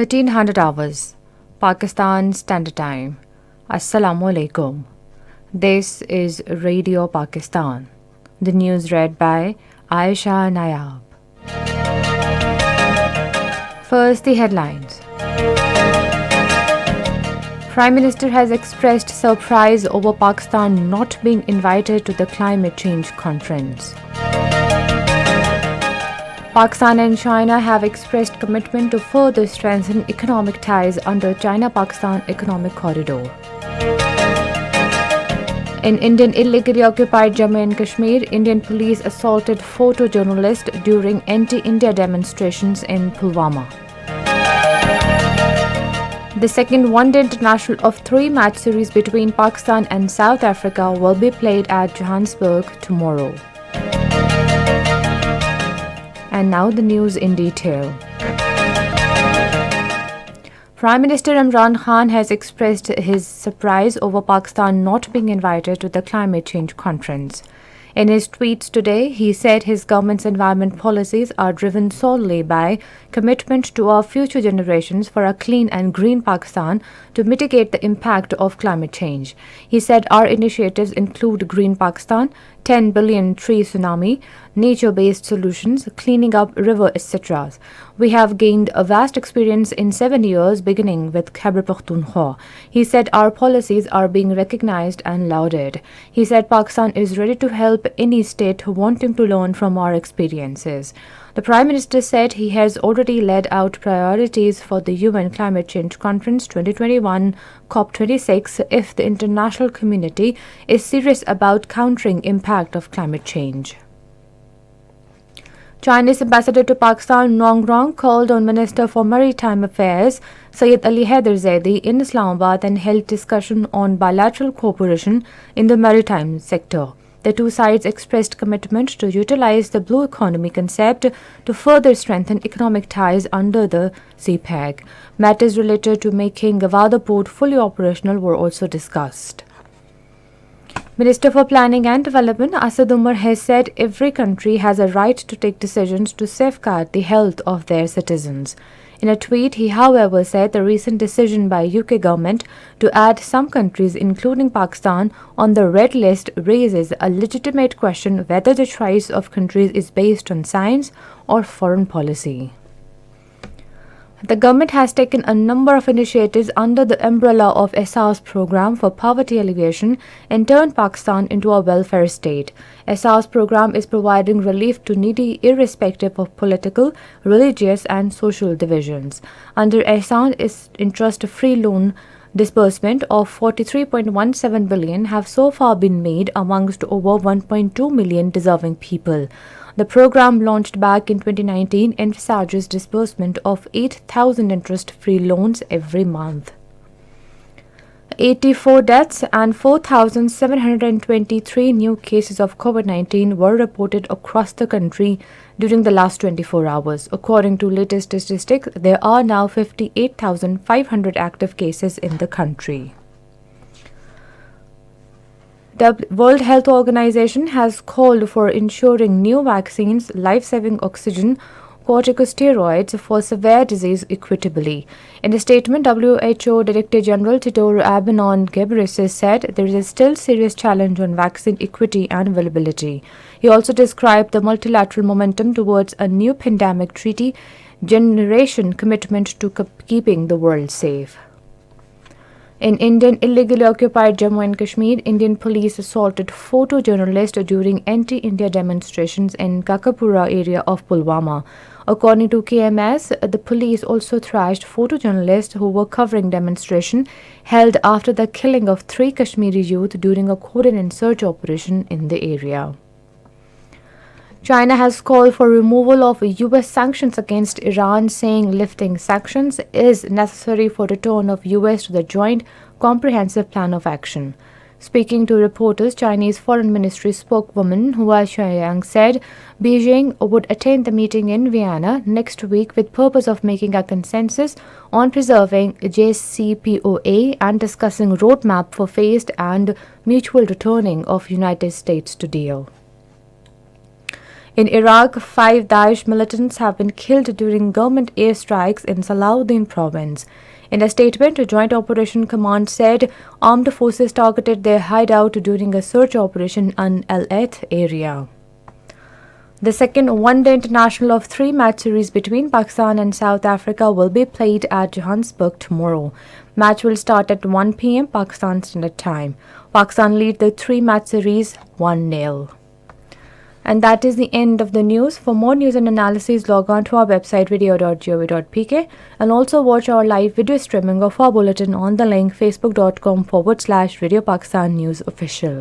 1300 hours, Pakistan Standard Time. Assalamu alaikum. This is Radio Pakistan. The news read by Aisha Nayab. First, the headlines. Prime Minister has expressed surprise over Pakistan not being invited to the climate change conference. Pakistan and China have expressed commitment to further strengthen economic ties under China-Pakistan Economic Corridor. In Indian illegally occupied Jammu and Kashmir, Indian police assaulted photojournalist during anti-India demonstrations in Pulwama. The second one-day international of three-match series between Pakistan and South Africa will be played at Johannesburg tomorrow. And now the news in detail. Prime Minister Imran Khan has expressed his surprise over Pakistan not being invited to the climate change conference. In his tweets today, he said his government's environment policies are driven solely by commitment to our future generations for a clean and green Pakistan to mitigate the impact of climate change. He said our initiatives include Green Pakistan, 10 billion tree tsunami, nature-based solutions, cleaning up river, etc. We have gained a vast experience in 7 years, beginning with Khyber Pakhtunkhwa. He said our policies are being recognized and lauded. He said Pakistan is ready to help any state wanting to learn from our experiences. The Prime Minister said he has already laid out priorities for the UN Climate Change Conference 2021 COP26 if the international community is serious about countering impact of climate change. Chinese ambassador to Pakistan Nong Rong called on Minister for Maritime Affairs Syed Ali Haider Zaidi in Islamabad and held discussion on bilateral cooperation in the maritime sector. The two sides expressed commitment to utilize the blue economy concept to further strengthen economic ties under the CPEG. Matters related to making Gawada port fully operational were also discussed. Minister for Planning and Development Asad Umar has said every country has a right to take decisions to safeguard the health of their citizens. In a tweet, he however said the recent decision by UK government to add some countries including Pakistan on the red list raises a legitimate question whether the choice of countries is based on science or foreign policy. The government has taken a number of initiatives under the umbrella of SR's program for poverty alleviation and turned Pakistan into a welfare state. SR's program is providing relief to needy irrespective of political, religious and social divisions. Under SR is interest-free loan disbursement of 43.17 billion have so far been made amongst over 1.2 million deserving people. The program, launched back in 2019, envisages disbursement of 8,000 interest-free loans every month. 84 deaths and 4,723 new cases of COVID-19 were reported across the country during the last 24 hours. According to latest statistics, there are now 58,500 active cases in the country. The World Health Organization has called for ensuring new vaccines, life-saving oxygen, corticosteroids for severe disease equitably. In a statement, WHO Director General Tedros Adhanom Ghebreyesus said there is still serious challenge on vaccine equity and availability. He also described the multilateral momentum towards a new pandemic treaty generation commitment to keeping the world safe. In Indian illegally occupied Jammu and Kashmir, Indian police assaulted photojournalist during anti-India demonstrations in Kakapura area of Pulwama. According to KMS, the police also thrashed photojournalists who were covering demonstration held after the killing of 3 Kashmiri youth during a coordinated search operation in the area. China has called for removal of U.S. sanctions against Iran, saying lifting sanctions is necessary for return of U.S. to the Joint Comprehensive Plan of Action. Speaking to reporters, Chinese Foreign Ministry spokeswoman Hua Chunying said Beijing would attend the meeting in Vienna next week with purpose of making a consensus on preserving JCPOA and discussing roadmap for phased and mutual returning of United States to deal. In Iraq, 5 Daesh militants have been killed during government airstrikes in Salahuddin province. In a statement, a Joint Operation Command said armed forces targeted their hideout during a search operation in Al-Eth area. The second one-day international of 3-match series between Pakistan and South Africa will be played at Johannesburg tomorrow. Match will start at 1 p.m. Pakistan Standard Time. Pakistan lead the 3-match series 1-0. And that is the end of the news. For more news and analysis, log on to our website video.gov.pk and also watch our live video streaming of our bulletin on the link facebook.com/Radio Pakistan News Official.